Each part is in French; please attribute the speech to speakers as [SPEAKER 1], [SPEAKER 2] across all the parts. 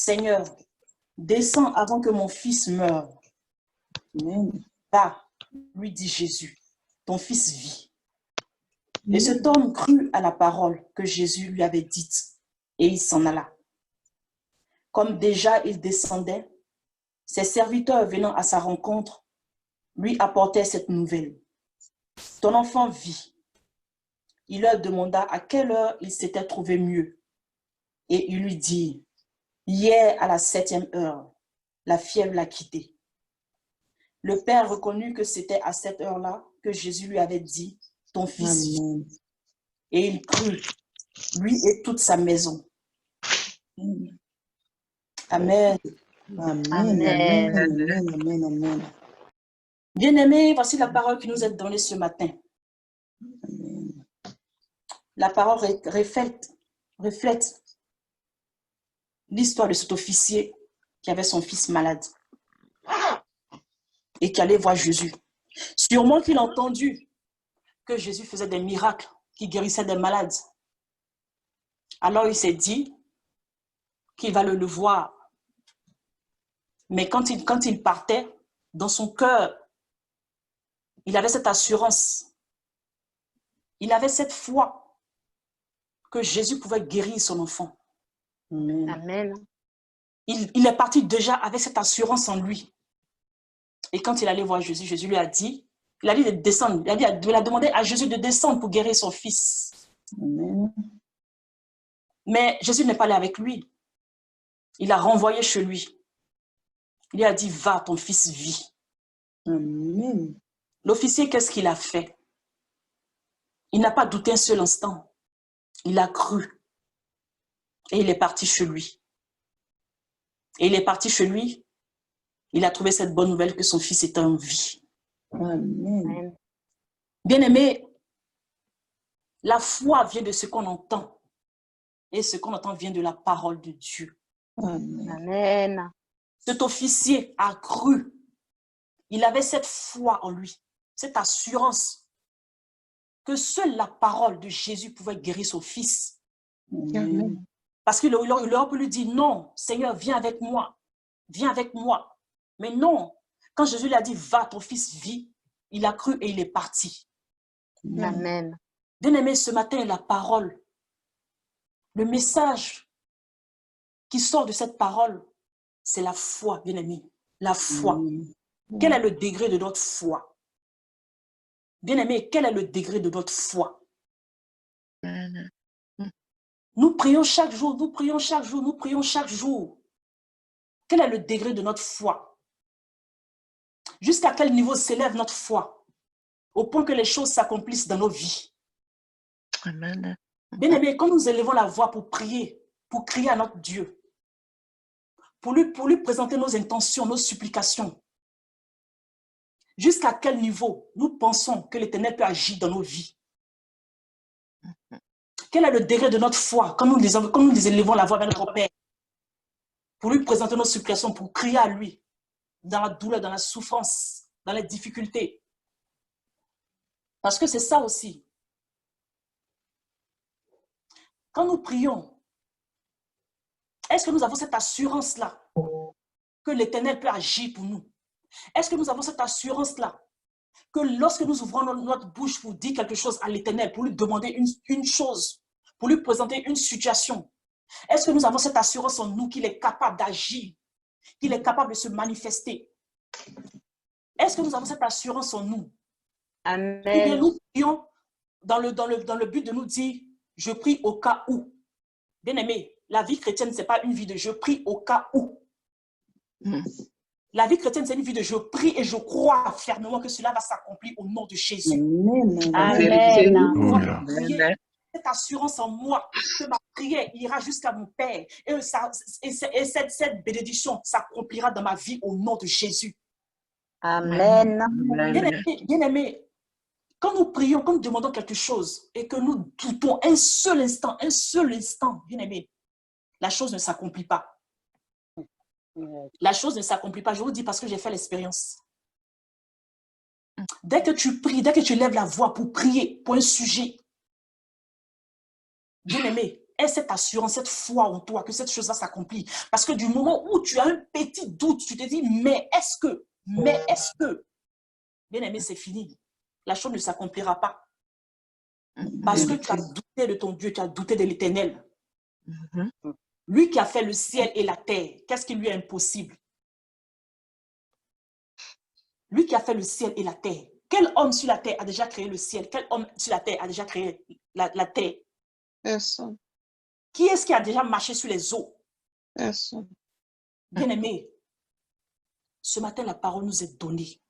[SPEAKER 1] Seigneur, descends avant que mon fils meure.
[SPEAKER 2] Amen.
[SPEAKER 1] Va, lui dit Jésus, ton fils vit. Et cet homme crut à la parole que Jésus lui avait dite, et il s'en alla. Comme déjà il descendait, ses serviteurs venant à sa rencontre lui apportaient cette nouvelle. Ton enfant vit. Il leur demanda à quelle heure il s'était trouvé mieux. Et il lui dit, hier à la 7e heure, la fièvre l'a quitté. Le père reconnut que c'était à cette heure-là que Jésus lui avait dit, ton fils vit.
[SPEAKER 2] Amen.
[SPEAKER 1] Et il crut, lui et toute sa maison. Amen.
[SPEAKER 2] Amen.
[SPEAKER 3] Amen.
[SPEAKER 2] Amen. Amen. Amen.
[SPEAKER 1] Bien-aimés, voici la parole qui nous est donnée ce matin.
[SPEAKER 2] Amen.
[SPEAKER 1] La parole reflète l'histoire de cet officier qui avait son fils malade et qui allait voir Jésus. Sûrement qu'il a entendu que Jésus faisait des miracles, qu'il guérissait des malades. Alors il s'est dit qu'il va le voir. Mais quand il partait, dans son cœur, il avait cette assurance. Il avait cette foi que Jésus pouvait guérir son enfant.
[SPEAKER 2] Amen.
[SPEAKER 3] Amen.
[SPEAKER 1] Il est parti déjà avec cette assurance en lui. Et quand il allait voir Jésus, Jésus lui a dit de descendre. Il a demandé à Jésus de descendre pour guérir son fils.
[SPEAKER 2] Amen.
[SPEAKER 1] Mais Jésus n'est pas allé avec lui. Il l'a renvoyé chez lui. Il lui a dit, va, ton fils vit.
[SPEAKER 2] Amen.
[SPEAKER 1] L'officier, qu'est-ce qu'il a fait? Il n'a pas douté un seul instant. Il a cru. Et il est parti chez lui. Et il est parti chez lui. Il a trouvé cette bonne nouvelle que son fils était en vie.
[SPEAKER 2] Amen.
[SPEAKER 1] Bien-aimé, la foi vient de ce qu'on entend. Et ce qu'on entend vient de la parole de Dieu.
[SPEAKER 2] Amen.
[SPEAKER 3] Amen.
[SPEAKER 1] Cet officier a cru. Il avait cette foi en lui, cette assurance que seule la parole de Jésus pouvait guérir son fils.
[SPEAKER 2] Amen.
[SPEAKER 1] Parce qu'il aurait pu lui dire, non, Seigneur, viens avec moi. Viens avec moi. Mais non, quand Jésus lui a dit, va, ton fils vit, il a cru et il est parti.
[SPEAKER 3] Amen.
[SPEAKER 1] Bien-aimé, ce matin, la parole, le message qui sort de cette parole, c'est la foi, bien-aimé. La foi. Quel est le degré de notre foi? Bien-aimé, quel est le degré de notre foi? Nous prions chaque jour, nous prions chaque jour, nous prions chaque jour. Quel est le degré de notre foi? Jusqu'à quel niveau s'élève notre foi? Au point que les choses s'accomplissent dans nos vies.
[SPEAKER 3] Amen.
[SPEAKER 1] Bien-aimé, quand nous élevons la voix pour prier, pour crier à notre Dieu, pour lui présenter nos intentions, nos supplications, jusqu'à quel niveau nous pensons que l'Éternel peut agir dans nos vies? Quel est le degré de notre foi quand nous élevons la voix vers notre Père pour lui présenter nos supplications, pour crier à lui dans la douleur, dans la souffrance, dans les difficultés? Parce que c'est ça aussi. Quand nous prions, est-ce que nous avons cette assurance-là que l'Éternel peut agir pour nous? Est-ce que nous avons cette assurance-là que lorsque nous ouvrons notre bouche pour dire quelque chose à l'Éternel, pour lui demander une chose, pour lui présenter une situation, est-ce que nous avons cette assurance en nous qu'il est capable d'agir, qu'il est capable de se manifester? Est-ce que nous avons cette assurance en nous?
[SPEAKER 3] Amen.
[SPEAKER 1] Ou bien nous prions dans le but de nous dire, je prie au cas où. Bien-aimé, la vie chrétienne, ce n'est pas une vie de je prie au cas où. La vie chrétienne, c'est une vie de je prie et je crois fermement que cela va s'accomplir au nom de Jésus.
[SPEAKER 2] Amen.
[SPEAKER 3] Amen.
[SPEAKER 1] Cette assurance en moi que ma prière ira jusqu'à mon Père et cette bénédiction s'accomplira dans ma vie au nom de Jésus.
[SPEAKER 3] Amen.
[SPEAKER 1] Bien-aimé, quand nous prions, quand nous demandons quelque chose et que nous doutons un seul instant, bien-aimé, la chose ne s'accomplit pas. La chose ne s'accomplit pas. Je vous dis parce que j'ai fait l'expérience. Dès que tu pries, dès que tu lèves la voix pour prier pour un sujet, bien-aimé, aie cette assurance, cette foi en toi que cette chose va s'accomplir. Parce que du moment où tu as un petit doute, tu te dis, mais est-ce que, bien aimé, c'est fini. La chose ne s'accomplira pas. Parce que tu as douté de ton Dieu, tu as douté de l'Éternel. Lui qui a fait le ciel et la terre, qu'est-ce qui lui est impossible? Lui qui a fait le ciel et la terre. Quel homme sur la terre a déjà créé le ciel? Quel homme sur la terre a déjà créé la terre?
[SPEAKER 4] Personne.
[SPEAKER 1] Qui est-ce qui a déjà marché sur les eaux?
[SPEAKER 4] Personne.
[SPEAKER 1] Bien-aimé, ce matin, la parole nous est donnée.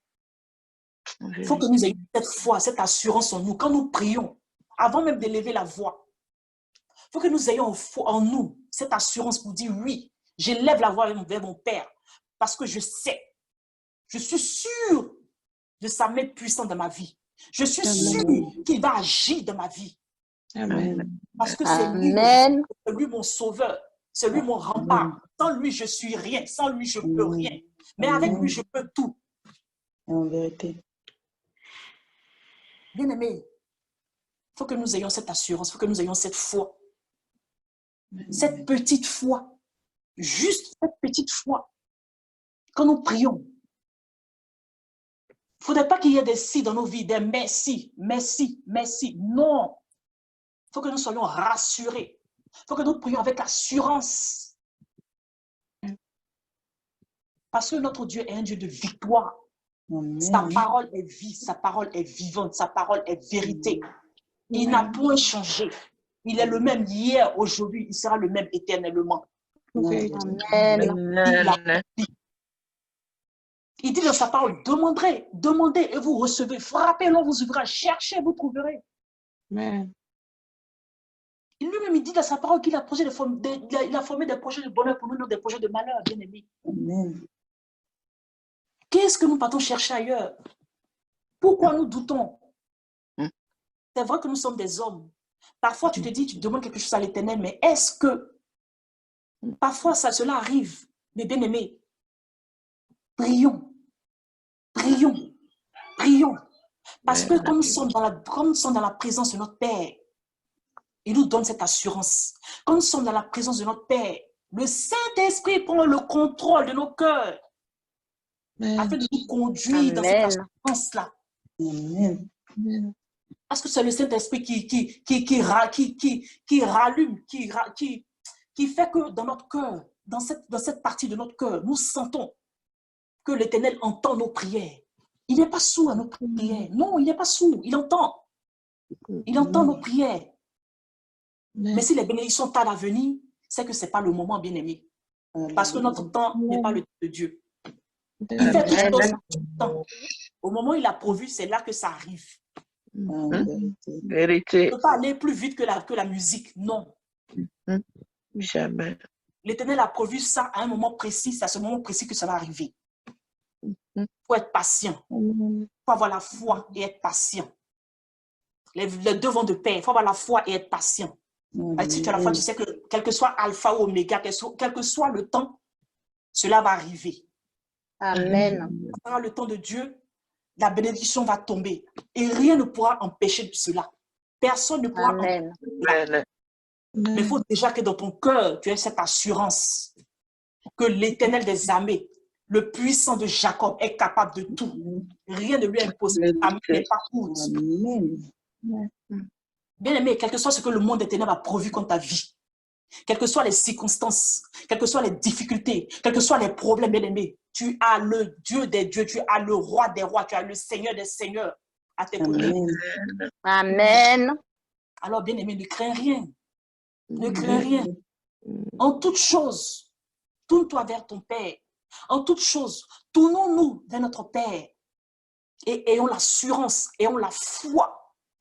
[SPEAKER 1] Il faut que nous ayons cette foi, cette assurance en nous. Quand nous prions, avant même d'élever la voix, il faut que nous ayons en nous cette assurance pour dire oui, j'élève la voix vers mon Père parce que je sais, je suis sûr de sa main puissante dans ma vie. Je suis sûr qu'il va agir dans ma vie.
[SPEAKER 4] Amen.
[SPEAKER 1] Parce que c'est lui mon sauveur, c'est lui mon rempart. Sans lui, je suis rien. Sans lui, je ne peux rien. Mais avec lui, je peux tout.
[SPEAKER 2] En vérité.
[SPEAKER 1] Bien-aimé, il faut que nous ayons cette assurance, il faut que nous ayons cette foi. Cette petite foi. Juste cette petite foi. Quand nous prions, il ne faudrait pas qu'il y ait des si dans nos vies, des merci, merci, merci. Non. Il faut que nous soyons rassurés. Il faut que nous prions avec assurance. Parce que notre Dieu est un Dieu de victoire.
[SPEAKER 2] Amen.
[SPEAKER 1] Sa parole est vie, sa parole est vivante, sa parole est vérité. Il n'a point changé. Il est le même hier, aujourd'hui, il sera le même éternellement.
[SPEAKER 3] Amen.
[SPEAKER 1] Il dit dans sa parole, demandez et vous recevez. Frappez, l'on vous ouvrira. Cherchez, vous trouverez.
[SPEAKER 4] Amen.
[SPEAKER 1] Lui-même, il dit dans sa parole qu'il a, il a formé des projets de bonheur pour nous, non des projets de malheur, bien aimés.
[SPEAKER 2] Amen.
[SPEAKER 1] Qu'est-ce que nous partons chercher ailleurs? Pourquoi nous doutons? C'est vrai que nous sommes des hommes. Parfois, tu te dis, tu demandes quelque chose à l'Éternel, mais est-ce que parfois cela arrive? Mais bien aimé, prions, prions, prions. Parce que quand nous sommes dans la présence de notre Père, il nous donne cette assurance. Quand nous sommes dans la présence de notre Père, le Saint-Esprit prend le contrôle de nos cœurs afin de nous conduire dans cette assurance-là.
[SPEAKER 2] Amen.
[SPEAKER 1] Parce que c'est le Saint-Esprit qui rallume, qui fait que dans notre cœur, dans cette partie de notre cœur, nous sentons que l'Éternel entend nos prières. Il n'est pas sourd à nos prières. Non, il n'est pas sourd. Il entend. Il entend nos prières. Mais si les bénédictions tardent à venir, c'est que ce n'est pas le moment, bien-aimé. Parce que notre temps n'est pas le temps de Dieu. Il fait toutes choses en tout temps. Au moment où il a prévu, c'est là que ça arrive.
[SPEAKER 3] Vérité.
[SPEAKER 1] Il ne peut pas aller plus vite que la musique. Non.
[SPEAKER 3] Jamais.
[SPEAKER 1] L'Éternel a prévu ça à un moment précis. C'est à ce moment précis que ça va arriver. Il faut être patient. Il faut avoir la foi et être patient. Les deux vont de pair. Il faut avoir la foi et être patient. Si tu as la foi, tu sais que quel que soit alpha ou oméga, quel que soit le temps, cela va arriver.
[SPEAKER 3] Amen.
[SPEAKER 1] Ça sera le temps de Dieu, la bénédiction va tomber. Et rien ne pourra empêcher cela. Personne ne pourra empêcher cela. Mais il faut déjà que dans ton cœur, tu aies cette assurance que l'Éternel des armées, le puissant de Jacob, est capable de tout. Rien ne lui est impossible. Amen. Bien aimé, quel que soit ce que le monde des ténèbres a prévu comme ta vie, quelles que soient les circonstances, quelles que soient les difficultés, quels que soient les problèmes, bien aimé, tu as le Dieu des dieux, tu as le roi des rois, tu as le Seigneur des seigneurs à tes côtés.
[SPEAKER 3] Amen.
[SPEAKER 1] Alors, bien aimé, ne crains rien. Ne crains rien. En toute chose, tourne-toi vers ton Père. En toute chose, tournons-nous vers notre Père et ayons l'assurance, ayons la foi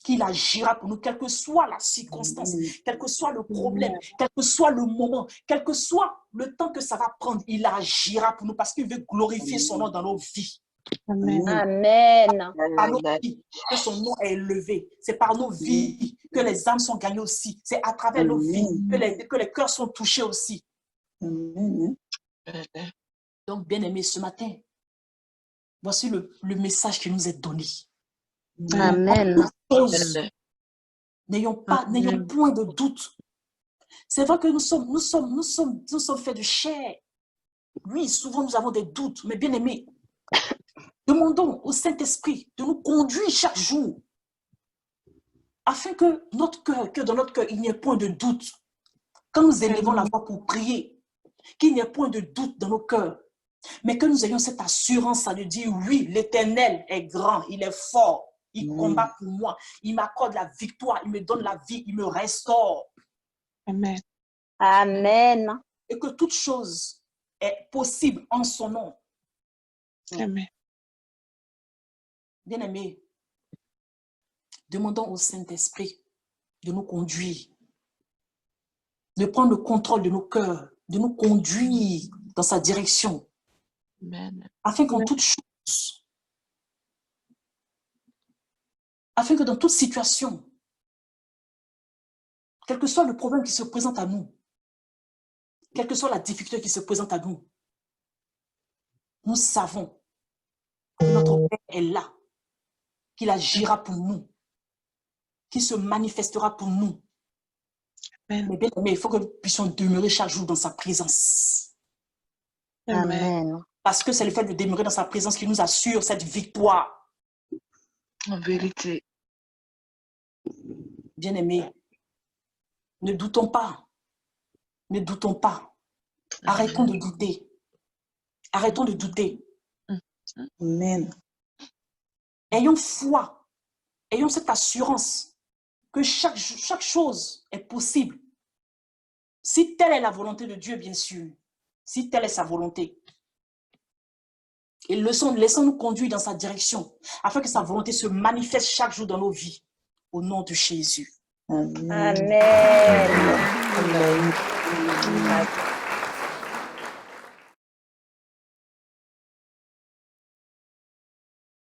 [SPEAKER 1] qu'il agira pour nous, quelle que soit la circonstance, quel que soit le problème, quel que soit le moment, quel que soit le temps que ça va prendre, il agira pour nous parce qu'il veut glorifier son nom dans nos vies.
[SPEAKER 3] Amen.
[SPEAKER 1] Par nos vies que son nom est élevé. C'est par nos vies que les âmes sont gagnées aussi. C'est à travers nos vies que les cœurs sont touchés aussi. Donc, bien aimé, ce matin, voici le message qui nous est donné.
[SPEAKER 3] Amen.
[SPEAKER 1] N'ayons point de doute. C'est vrai que nous sommes faits de chair. Oui, souvent nous avons des doutes, mais bien aimés, demandons au Saint-Esprit de nous conduire chaque jour afin que dans notre cœur, il n'y ait point de doute. Quand nous élevons la voix pour prier, qu'il n'y ait point de doute dans nos cœurs, mais que nous ayons cette assurance de dire oui, l'Éternel est grand, il est fort, il combat pour moi, il m'accorde la victoire, il me donne la vie, il me restaure.
[SPEAKER 4] Amen.
[SPEAKER 3] Amen.
[SPEAKER 1] Et que toute chose est possible en son nom.
[SPEAKER 4] Amen.
[SPEAKER 1] Bien-aimés, demandons au Saint-Esprit de nous conduire, de prendre le contrôle de nos cœurs, de nous conduire dans sa direction,
[SPEAKER 4] Amen.
[SPEAKER 1] afin qu'en toute chose, afin que dans toute situation, quel que soit le problème qui se présente à nous, quelle que soit la difficulté qui se présente à nous, nous savons que notre Père est là, qu'il agira pour nous, qu'il se manifestera pour nous.
[SPEAKER 4] Amen.
[SPEAKER 1] Mais bien aimé, il faut que nous puissions demeurer chaque jour dans sa présence.
[SPEAKER 4] Amen.
[SPEAKER 3] Amen.
[SPEAKER 1] Parce que c'est le fait de demeurer dans sa présence qui nous assure cette victoire.
[SPEAKER 5] En vérité.
[SPEAKER 1] Bien aimé, ne doutons pas. Ne doutons pas. Arrêtons de douter. Arrêtons de douter.
[SPEAKER 2] Amen.
[SPEAKER 1] Ayons foi. Ayons cette assurance que chaque chose est possible. Si telle est la volonté de Dieu, bien sûr. Si telle est sa volonté. Et laissons-nous conduire dans sa direction afin que sa volonté se manifeste chaque jour dans nos vies. Au nom de Jésus.
[SPEAKER 2] Amen.
[SPEAKER 3] Amen.
[SPEAKER 2] Amen.
[SPEAKER 3] Amen.